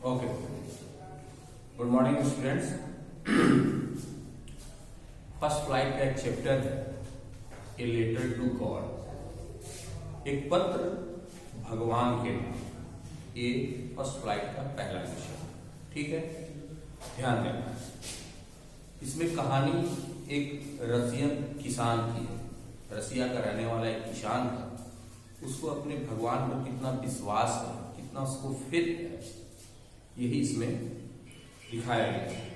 Okay, good morning students. First flight का एक chapter है ए लेटर टू गॉड, एक पत्र भगवान के नाम। ये फर्स्ट फ्लाइट का पहला विषय, ठीक है, ध्यान देना। इसमें कहानी एक रसियन किसान की है। रसिया का रहने वाला एक किसान था, उसको अपने भगवान पर कितना विश्वास है, कितना उसको फेथ है, यही इसमें दिखाया गया है।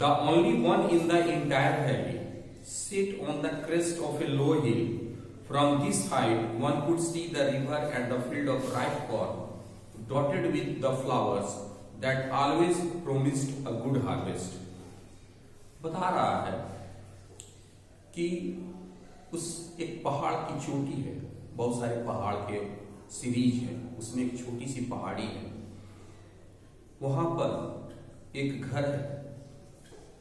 The only one in the entire valley sit on the crest of a low hill. From this height, one could see the river and the field of ripe corn, dotted with the flowers that always promised a good harvest. बता रहा है कि उस एक पहाड़ की चोटी है, बहुत सारे पहाड़ के सीरीज है, उसमें एक छोटी सी पहाड़ी है, वहां पर एक घर है,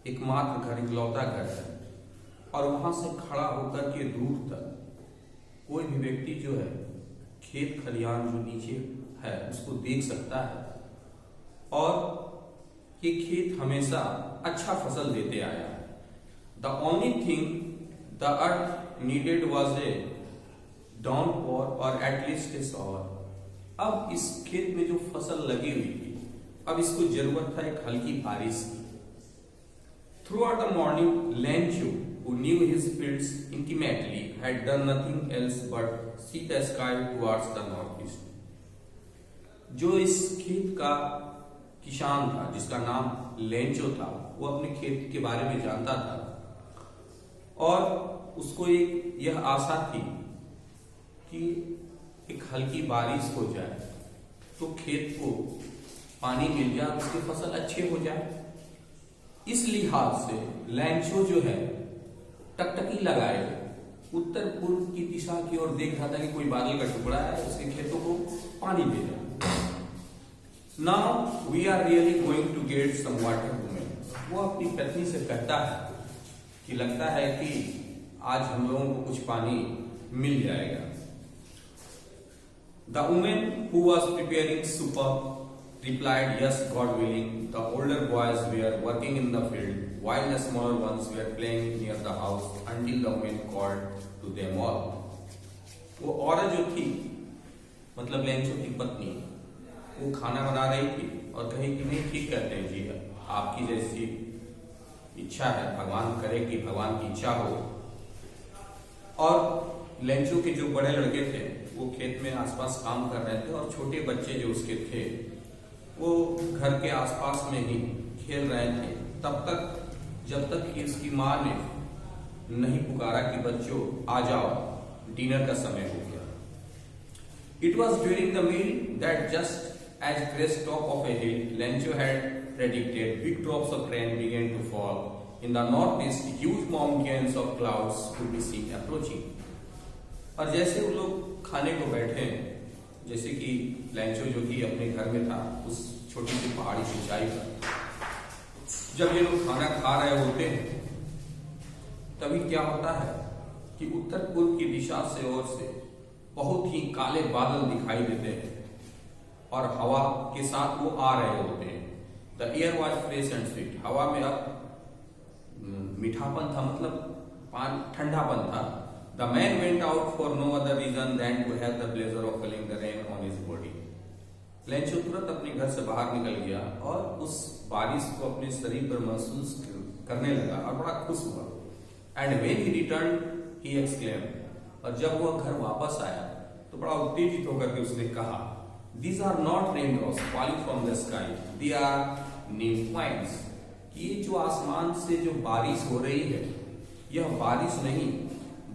एकमात्र घर, इकलौता घर है, और वहां से खड़ा होकर के दूर तक कोई भी व्यक्ति जो है खेत खलियान जो नीचे है उसको देख सकता है। और ये खेत हमेशा अच्छा फसल देते आया है। The only thing the earth needed was a downpour और एटलीस्ट ए शॉवर। अब इस खेत में जो फसल लगी हुई थी, अब इसको जरूरत था एक हल्की बारिश की। Throughout the morning, Lencho, who knew his fields intimately, had done nothing else but see the sky towards the northeast. जो इस खेत का किसान था, जिसका नाम लेंचो था, वो अपने खेत के बारे में जानता था और उसको एक यह आशा थी कि एक हल्की बारिश हो जाए तो खेत को पानी मिल जाए, उसकी फसल अच्छे हो जाए। इस लिहाज से लैंचो जो है टकटकी लगाए उत्तर पूर्व की दिशा की ओर देख रहा था कि कोई बादल का टुकड़ा है, उसके खेतों को पानी दे रहा है। Now we are really going to get some water woman. वो अपनी पत्नी से कहता है कि लगता है कि आज हम लोगों को कुछ पानी मिल जाएगा। The women who was preparing super replied, yes, God willing. The older boys were working in the field, while the smaller ones were playing near the house until the woman called to them all. वो औरत जो थी, मतलब Lencho की पत्नी, वो खाना बना रही थी और कही कि नहीं, ठीक कहते हैं जी, आपकी जैसी इच्छा है, भगवान करे कि भगवान की इच्छा हो। और लेंचो के जो बड़े लड़के थे वो खेत में आसपास काम कर रहे थे और छोटे बच्चे जो उसके थे वो घर के आसपास में ही खेल रहे थे, तब तक जब तक कि उसकी माँ ने नहीं पुकारा कि बच्चों आ जाओ, डिनर का समय हो गया। It was during the meal that just as crest top of a hill, Lencho had predicted, big drops of rain began to fall. In the northeast, huge mountains of clouds could be seen approaching. और जैसे वो लोग खाने को बैठे, जैसे कि Lencho जो कि अपने घर में था उस छोटी सी पहाड़ी की ऊंचाई पर, जब ये लोग खाना खा रहे होते हैं तभी क्या होता है कि उत्तर पूर्व की दिशा से ओर से बहुत ही काले बादल दिखाई देते हैं और हवा के साथ वो आ रहे होते हैं। The air was fresh and sweet. हवा में अब मीठापन था, मतलब ठंडापन था। The man went out for no other reason than to have the pleasure of feeling the rain on his body. Lencho तुरंत अपने घर से बाहर निकल गया और उस बारिश को अपने शरीर पर महसूस करने लगा और बड़ा खुश हुआ। And when he returned, he exclaimed. और जब वह घर वापस आया तो बड़ा उत्तेजित होकर के उसने कहा, These are not raindrops falling from the sky. They are nymph coins. कि ये जो आसमान से जो बारिश हो रही है, यह बारिश नहीं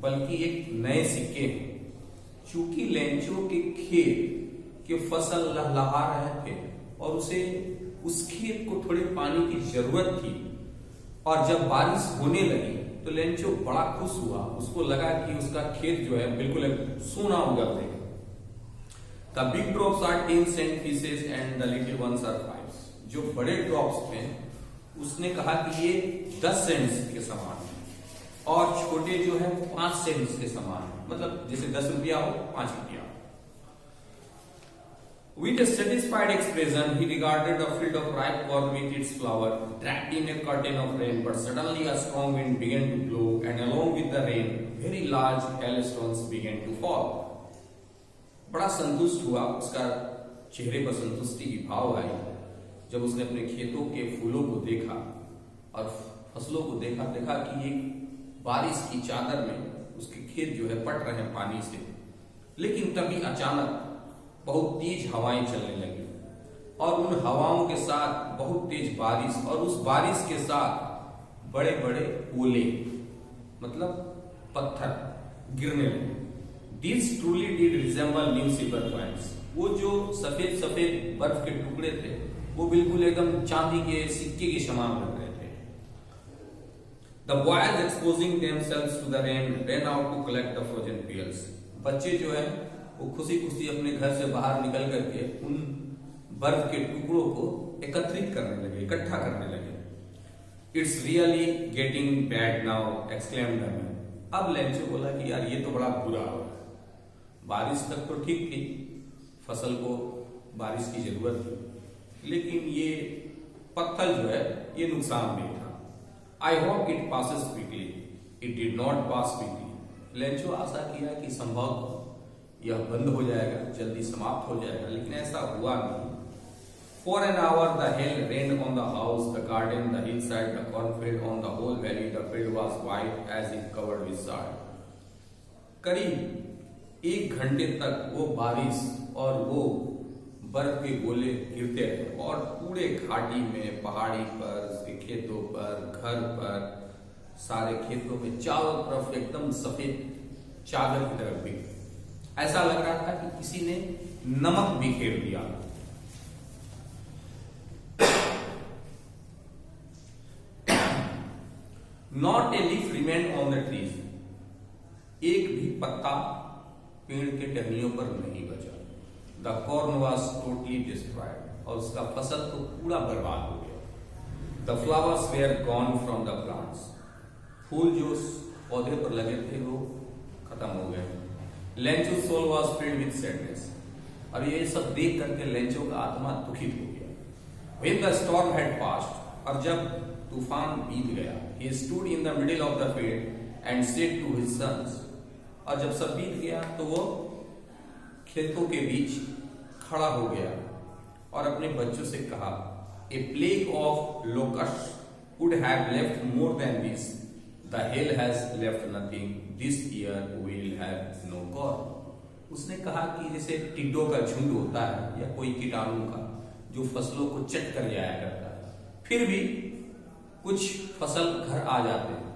बल्कि एक नए सिक्के हैं। चूंकि लेंचो के खेत के फसल लहलहा रहे थे और उसे उस खेत को थोड़े पानी की जरूरत थी, और जब बारिश होने लगी तो लेंचो बड़ा खुश हुआ। उसको लगा कि उसका खेत जो है बिल्कुल सोना उगल देगा। The big drops are 10 cent pieces and the little ones are 5. जो बड़े ड्रॉप्स थे उसने कहा कि ये 10 सेंट्स के समान है और छोटे जो है 5 सेंट्स के समान है। मतलब जैसे 10 रुपया हो 5 रुपया। With a satisfied expression, he regarded the field of ripe corn with its flower, wrapped in a curtain of rain. But suddenly a strong wind began to blow, and along with the rain, very large hailstones began to fall. बड़ा संतुष्ट हुआ, उसका चेहरे पर संतुष्टि की भाव आई जब उसने अपने खेतों के फूलों को देखा और फसलों को देखा कि एक बारिश की चादर में उसके खेत जो है पट रहे हैं पानी से। लेकिन तभी अचानक बहुत तेज हवाएं चलने लगी और उन हवाओं के साथ बहुत तेज बारिश, और उस बारिश के साथ बड़े बड़े ओले मतलब पत्थर गिरने लगे। These truly did resemble new silver coins. वो जो सफेद सफेद बर्फ के टुकड़े थे वो बिल्कुल एकदम चांदी के सिक्के के समान लग रहे थे। The boys exposing themselves to the rain ran out to collect the frozen pearls. बच्चे जो है वो खुशी खुशी अपने घर से बाहर निकल करके उन बर्फ के टुकड़ों को एकत्रित करने लगे, इकट्ठा करने लगे। It's really getting bad now, exclaimed the man. अब लेंचो बोला कि यार ये तो बड़ा बुरा हो रहा है। बारिश तक तो ठीक थी, फसल को बारिश की जरूरत थी, लेकिन ये पत्थर जो है ये नुकसानदेह था। I hope it passes quickly. It did not pass quickly. Lencho आशा किया कि संभव यह बंद हो जाएगा, जल्दी समाप्त हो जाएगा, लेकिन ऐसा हुआ नहीं। For an hour the hail rained on the house, the garden, the hillside, the cornfield, on the whole valley. The field was white as if covered with salt. करीब 1 घंटे तक वो बारिश और वो बर्फ के गोले गिरते रहे और पूरे घाटी में, पहाड़ी पर, उसके खेतों पर, घर पर, सारे खेतों में चारों तरफ एकदम सफेद चादर की तरफ भी। ऐसा लग रहा था कि किसी ने नमक बिखेर दिया। Not a leaf remained on the trees. एक भी पत्ता पेड़ के टहनियों पर नहीं बचा। The corn was totally destroyed. और उसका फसल तो पूरा बर्बाद हो गया। The flowers were gone from the plants. फूल जो उस पौधे पर लगे थे वो खत्म हो गए। Lencho's soul was filled with sadness. और ये सब देख करके लेंचो का आत्मा दुखित हो गया। When the storm had passed, और जब तूफान बीत गया, he stood in the middle of the field and said to his sons. और जब सब बीत गया तो वो खेतों के बीच खड़ा हो गया और अपने बच्चों से कहा, A plague of locusts would have left more than this. The hail has left nothing. This year we'll have no corn. उसने कहा कि जैसे टिड्डों का झुंड होता है या कोई कीटाणु का जो फसलों को चट कर जाया करता है, फिर भी कुछ फसल घर आ जाते हैं,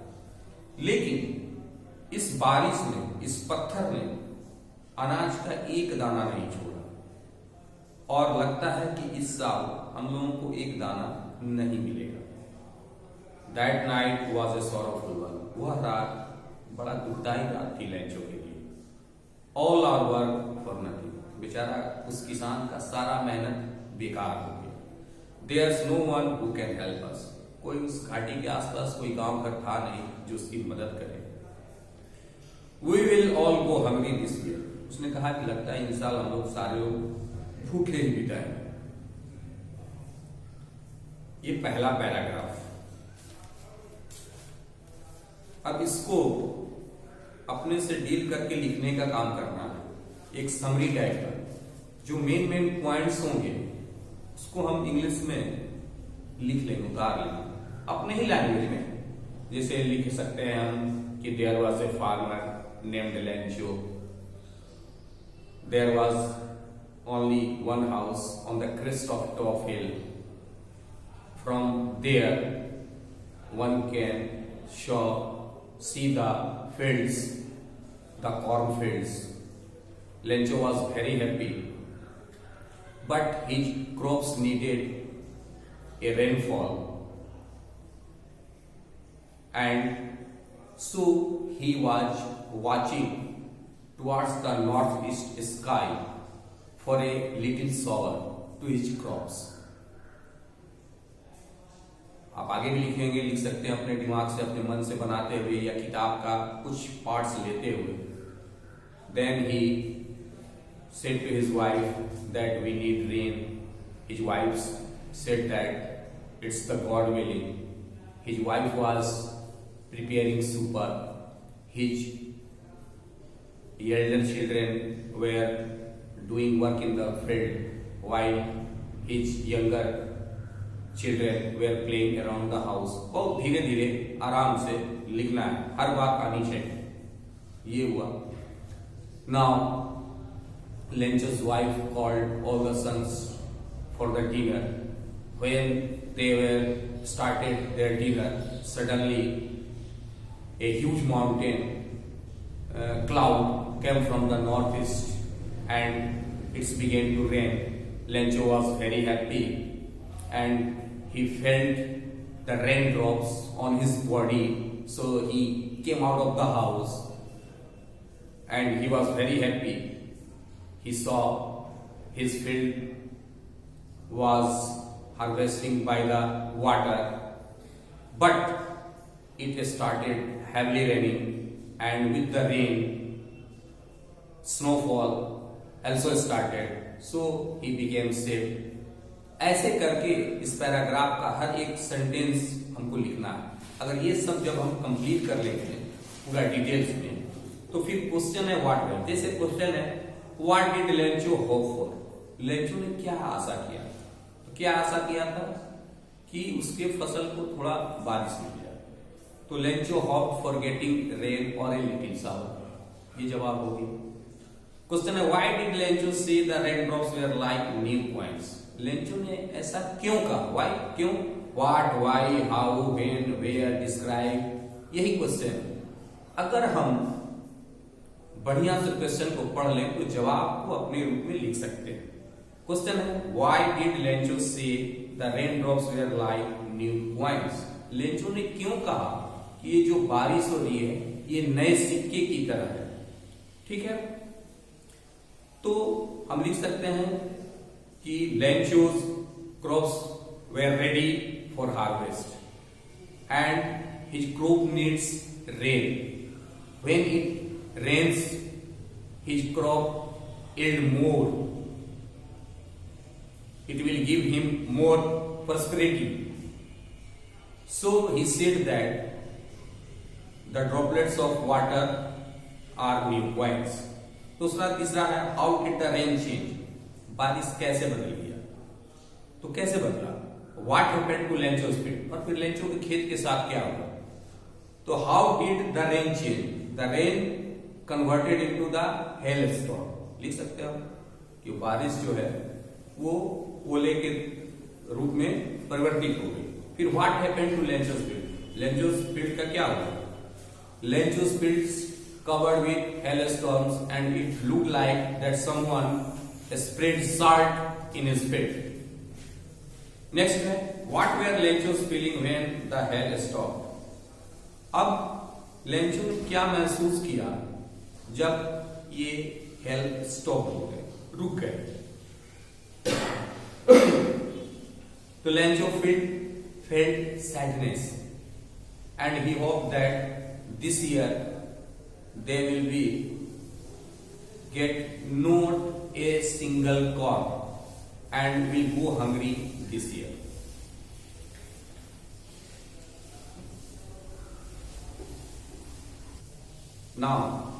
लेकिन इस बारिश ने, इस पत्थर ने अनाज का एक दाना नहीं छोड़ा और लगता है कि इस साल हम लोगों को एक दाना नहीं मिलेगा। That night was a sorrowful one. वह रात बड़ा दुखदायी रात थी लेंचो के लिए। All our work for nothing. बेचारा उस किसान का सारा मेहनत बेकार हो गया। There's no one who can help us. कोई उस घाटी के आसपास कोई गांव घर था नहीं जो उसकी मदद करे। We will all go hungry this year. उसने कहा कि लगता है इस साल हम लोग सारे लोग भूखे ही बिताएंगे। ये पहला पैराग्राफ। अब इसको अपने से डील करके लिखने का काम करना है, एक समरी टाइप का। जो मेन पॉइंट्स होंगे उसको हम इंग्लिश में लिख लेंगे, उतार लेंगे अपने ही लैंग्वेज में। जैसे लिख सकते हैं हम कि there was a farmer named Lencho, there was only one house on the crest of top hill, from there one can see the fields, the cornfields. Lencho was very happy, but his crops needed a rainfall, and so he was watching towards the northeast sky for a little shower to his crops. आप आगे भी लिखेंगे, लिख सकते हैं अपने दिमाग से, अपने मन से बनाते हुए या किताब का कुछ पार्ट्स लेते हुए। Then he said to his wife that we need rain. His wife said that it's the God willing. His wife was preparing supper. His elder children were doing work in the field while his younger children were playing around the house. बहुत धीरे धीरे आराम से लिखना है, हर बात आनी चाहिए. ये हुआ. Now Lencho's wife called all the sons for the dinner. When they were started their dinner, suddenly a huge mountain cloud came from the northeast and it began to rain. Lencho was very happy and he felt the raindrops on his body, so he came out of the house and he was very happy. He saw his field was harvesting by the water, but it started heavily raining, and with the rain, snowfall also started, so he became safe. ऐसे करके इस paragraph का हर एक sentence हमको लिखना है. अगर ये सब जब हम कंप्लीट कर लेते हैं पूरा डिटेल्स में, तो फिर क्वेश्चन है व्हाट वेयर. जैसे क्वेश्चन है what did Lencho hope for. Lencho ने क्या आशा किया? तो क्या आशा किया था कि उसके फसल को थोड़ा बारिश मिल जाए. तो Lencho hope for getting rain और ए लिटिल शावर. ये जवाब होगी. क्वेश्चन है why did Lencho say the rain drops were like new points. Lencho ने ऐसा क्यों कहा? व्हाई, क्यों, what, why, how, when, where, describe, यही क्वेश्चन है. अगर हम बढ़िया से क्वेश्चन को पढ़ लें तो जवाब को अपने रूप में लिख सकते हैं. क्वेश्चन है why did Lencho say the rain drops were like new points. Lencho ने क्यों कहा कि ये जो बारिश हो रही है ये नए सिक्के की तरह है. ठीक है, तो हम लिख सकते हैं कि Lencho's crops were ready for harvest and his crop needs rain. When it rains his crop yield more. It will give him more prosperity. So he said that the droplets of water are new points. दूसरा तीसरा है how did the rain change. बारिश कैसे बदल गया? तो कैसे बदला? What happened to Lencho's field? और फिर लेंचो के खेत के साथ क्या हुआ? तो how did the rain change? The rain converted into the hailstorm. लिख सकते हो कि बारिश जो है वो ओले के रूप में परिवर्तित हो गई. फिर what happened to Lencho's field. Lencho's field का क्या हुआ? Lencho's fields covered with hailstorms and it look like that someone spread salt in his field. Next है what were Lencho's feeling when the hail stopped. अब Lencho ने क्या महसूस किया जब ये हेल स्टॉप हो गए, रुक गए. तो Lencho felt sadness and he hoped that this year they will be get not a single corn and will go hungry this year. Now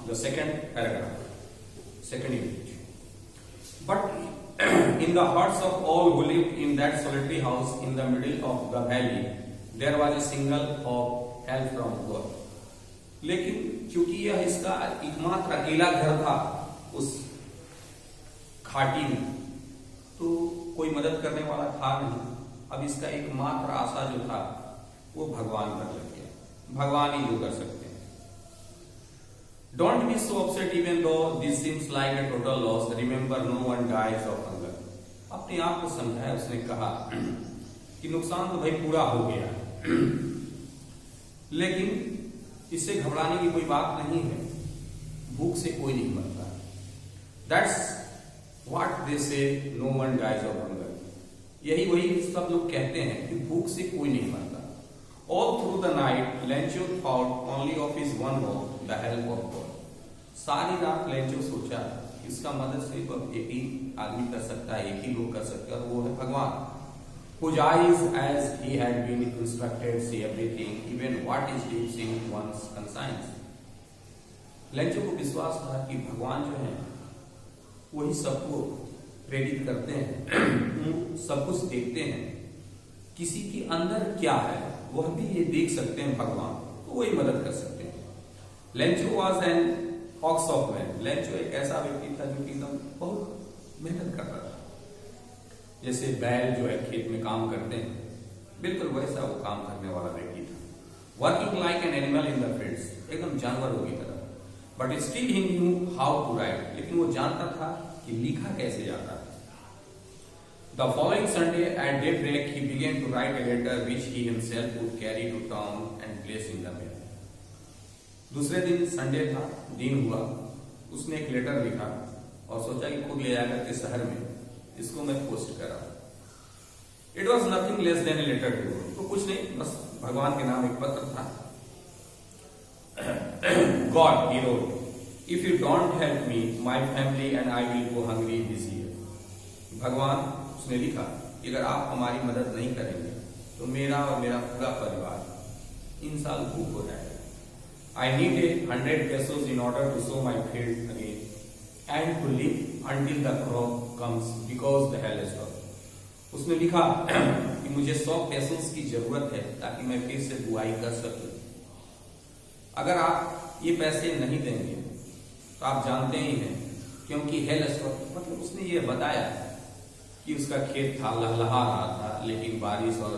the second paragraph, second unit. But in the hearts of all who lived in that solitary house in the middle of the valley, there was a single hope, help from God. लेकिन चूंकि यह इसका एकमात्र अकेला घर था उस घाटी में, तो कोई मदद करने वाला था नहीं. अब इसका एकमात्र आशा जो था वो भगवान पर लग गया. भगवान ही जो कर सकते हैं. Don't be so upset even though this seems like a total loss. Remember, no one dies of hunger. अपने आप को समझाया. उसने कहा कि नुकसान तो भाई पूरा हो गया, लेकिन इससे घबराने की कोई बात नहीं है. भूख से कोई नहीं मरता. That's what they say. No one dies of hunger. यही वही सब लोग कहते हैं कि भूख से कोई नहीं मरता. All through the night, Lencho thought only of his one hope, the help of God. सारी रात लेंचो सोचा, इसका मदद सिर्फ अब एक ही आदमी कर सकता है, एक ही लोग कर सकते हैं, और वो है भगवान। Whose eyes, as he had been instructed, see everything, even what is deep in one's conscience. Lencho को विश्वास था कि भगवान जो है वही सबको प्रेरित करते हैं, सब कुछ देखते हैं, किसी के अंदर क्या है वह भी ये देख सकते हैं भगवान, तो वही मदद कर सकते हैं। Lencho was an ox of man. Lencho एक ऐसा व्यक्ति था जो कि एकदम बहुत मेहनत करता था। जैसे बैल जो है खेत में काम करते हैं, बिल्कुल वैसा वो काम करने वाला व्यक्ति था। Working like an animal in the fields, एकदम जानवरों की तरह। But still he knew how to write, लेकिन वो जानता था कि लिखा कैसे जाता है। The following Sunday at daybreak he began to write a letter which he himself would carry to town and place in the mail. दूसरे दिन संडे था, दिन हुआ, उसने एक लेटर लिखा और सोचा कि खुद ले जाकर के शहर में इसको मैं पोस्ट करा। It was nothing less than a letter to God. तो कुछ नहीं, बस भगवान के नाम एक पत्र था। God, he wrote, if you don't help me, my family and I will go hungry this year. भगवान, उसने लिखा कि अगर आप हमारी मदद नहीं करेंगे तो मेरा और मेरा पूरा परिवार इन साल भूख हो जाएगा। I need 100 pesos in order to sow my field again and to live until the crop comes because the hell is up. उसने लिखा कि मुझे 100 पेसोस की जरूरत है ताकि मैं फिर से बुआई कर सकूं। अगर आप ये पैसे नहीं देंगे तो आप जानते ही हैं, क्योंकि हेल स्टॉप, मतलब उसने ये बताया कि उसका खेत था, लहलहा रहा था, लेकिन बारिश और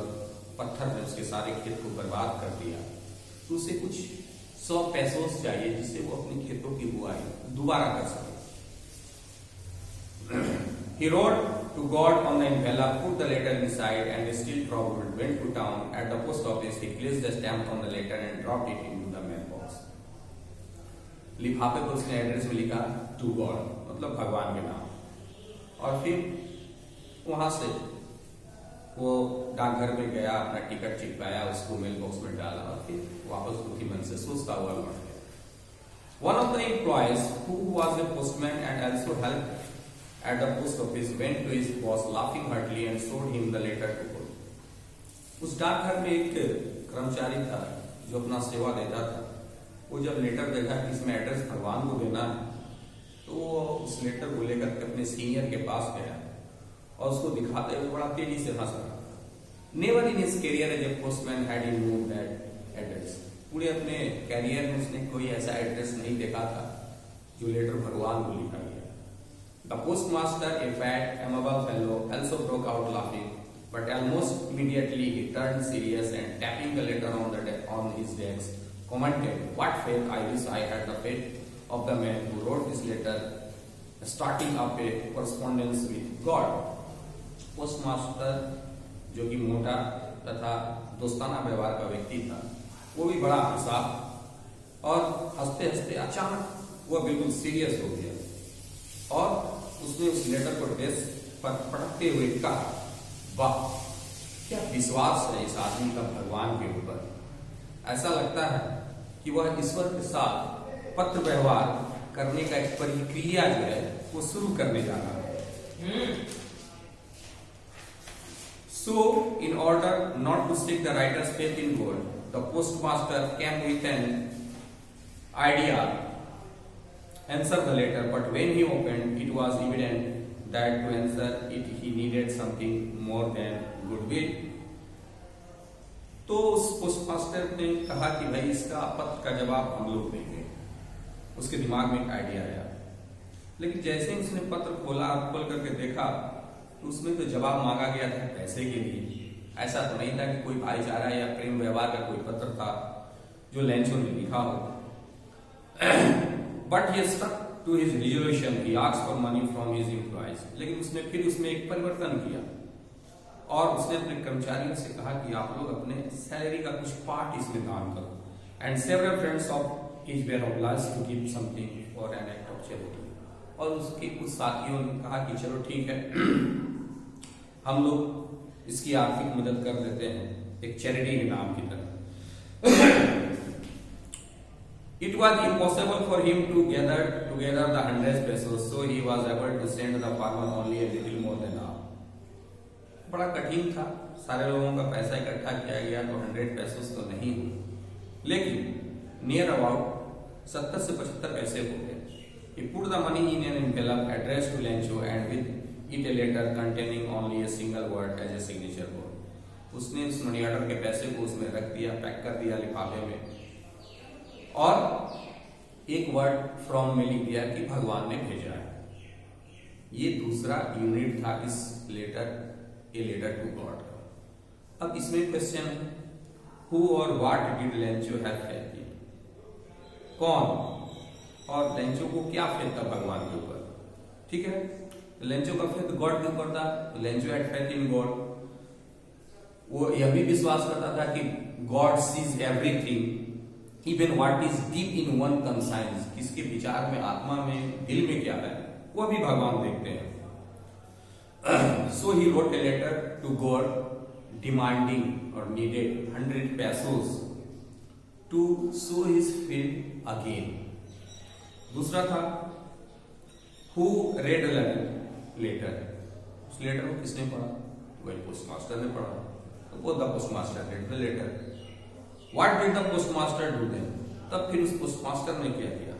पत्थर ने उसके सारे खेत को बर्बाद कर दिया। तो उसे कुछ 100 पेसोस चाहिए जिससे वो अपने खेतों की बुआई दोबारा कर सके। He wrote to God on the envelope, put the letter inside, and still troubled, went to town. At the post office, he placed the stamp on the letter and dropped it into the mailbox. लिफाफे पर उसने address में लिखा to God, मतलब भगवान के नाम, और फिर वहां से वो डाकघर में गया, अपना टिकट चिपकाया, उसको मेल बॉक्स में डाला और फिर वापस दुखी मन से सोचता हुआ लौट गया। One of the employees, who was a postman and also helped at the post office, went to his boss laughing heartily and showed him the letter to God. उस डाकघर में एक कर्मचारी था जो अपना सेवा देता था। वो जब लेटर देखा कि इसमें एड्रेस भगवान को देना है, तो वो उस लेटर को लेकर के अपने सीनियर के पास गया और उसको दिखाते हुए बड़ा तेजी से हंस रहा। Never in his career as a postman had he known that address. पूरे अपने कैरियर में उसने कोई ऐसा एड्रेस नहीं देखा था जो लेटर भगवान को लिखा गया। The postmaster, a fat, amiable fellow, also broke out laughing, but almost immediately he turned serious and tapping the letter on his desk, commented, "What faith! I wish I had the faith of the man who wrote this letter, starting up a correspondence with God." Postmaster, जो कि मोटा तथा दोस्ताना व्यवहार का व्यक्ति था, वो भी बड़ा हंसा और हंसते हंसते अचानक वो बिल्कुल सीरियस हो गया और उसने उस लेटर को डेस्क पर पटकते हुए कहा, वाह क्या विश्वास है इस आदमी का भगवान के ऊपर। ऐसा लगता है कि वह ईश्वर के साथ पत्र व्यवहार करने का एक प्रक्रिया जो है वो शुरू करने जा रहा है। So, in order not to shake the writer's faith in God, the postmaster came with an idea, answered the letter, but when he opened, it was evident that to answer it he needed something more than goodwill. तो उस postmaster ने कहा कि भाई इसका पत्र का जवाब हम लोग देंगे। उसके दिमाग में एक आइडिया आया, लेकिन जैसे ही उसने पत्र खोला, खोल करके देखा तो उसमें तो जवाब मांगा गया था पैसे के लिए। ऐसा तो नहीं था कि कोई भाईचारा या प्रेम व्यवहार का कोई पत्र था जो लेंचो ने लिखा हो। But he stuck to his resolution, he asked for money from his employees. लेकिन उसने फिर उसमें एक परिवर्तन किया और उसने अपने कर्मचारियों से कहा कि आप लोग अपने सैलरी का कुछ पार्ट इसमें दान करो। And several friends of his were obliged to give something for an act of charity. और उसके कुछ साथियों ने कहा कि चलो ठीक है, हम लोग इसकी आर्थिक मदद कर देते हैं एक चैरिटी के नाम की तरह। It was impossible for him to gather together the 100 pesos, so he was able to send the farmer only a little more than half. बड़ा कठिन था, सारे लोगों का पैसा इकट्ठा किया गया तो 100 पेसोस तो नहीं हुए, लेकिन नियर अबाउट 70 से 75 पैसे हो गए. He put the money in an envelope addressed to Lencho and with it a letter containing only a single word as a signature board. उसने उस मनी ऑर्डर के पैसे को उसमें रख दिया, पैक कर दिया लिफाफे में, और एक वर्ड फ्रॉम में लिख दिया कि भगवान ने भेजा है. ये दूसरा यूनिट था इस letter, a letter to God का. अब इसमें क्वेश्चन है, हु और what did Lencho have faith in? कौन और लेंचो को क्या फेथ था भगवान के ऊपर? ठीक है, लेंचो का फेथ गॉड के ऊपर था, तो Lencho had faith in God. वो यह भी विश्वास करता था कि God sees everything, even what is deep in one conscience, किसके विचार में, आत्मा में, दिल में क्या है, वो भी भगवान देखते हैं. So he wrote a letter to God demanding or needed 100 pesos to sow his field again. दूसरा था, who read the letter? उस लेटर को किसने पढ़ा? वही पोस्टमास्टर ने पढ़ा. तो वो the postmaster read the letter. What did the postmaster do then? तब फिर उस पोस्टमास्टर ने क्या किया?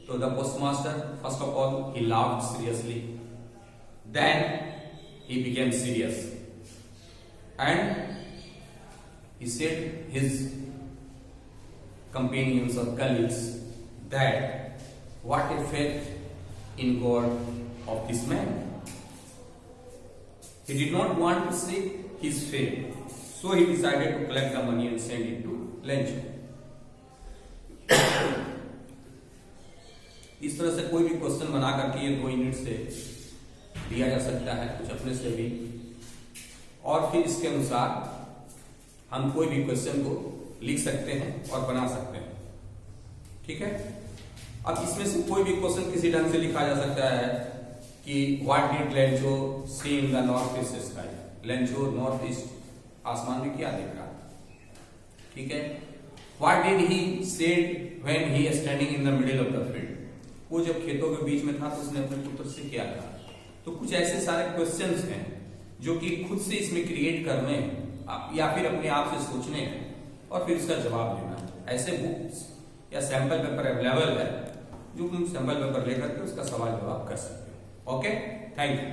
तो the postmaster first of all he laughed seriously. Then he became serious and he said his companions or colleagues that what a faith in God of this man. He did not want to say his faith. So he decided to collect the money and send it to Lencho. इस तरह से कोई भी question बना करके ये 2 unit से दिया जा सकता है, कुछ अपने से भी, और फिर इसके अनुसार हम कोई भी क्वेश्चन को लिख सकते हैं और बना सकते हैं. ठीक है, अब इसमें से कोई भी क्वेश्चन किसी ढंग से लिखा जा सकता है कि what did Lencho see in the north east sky? Lencho north east आसमान में क्या देख रहा? ठीक है, what did he said when he standing in the middle of the field? वो जब खेतों के बीच में था तो उसने अपने पुत्र से क्या कहा? तो कुछ ऐसे सारे क्वेश्चंस हैं जो कि खुद से इसमें क्रिएट करने हैं या फिर अपने आप से सोचने हैं और फिर इसका जवाब देना है. ऐसे बुक्स या सैंपल पेपर अवेलेबल है जो तुम सैंपल पेपर लेकर के उसका सवाल जवाब कर सकते हो. Okay, thank you.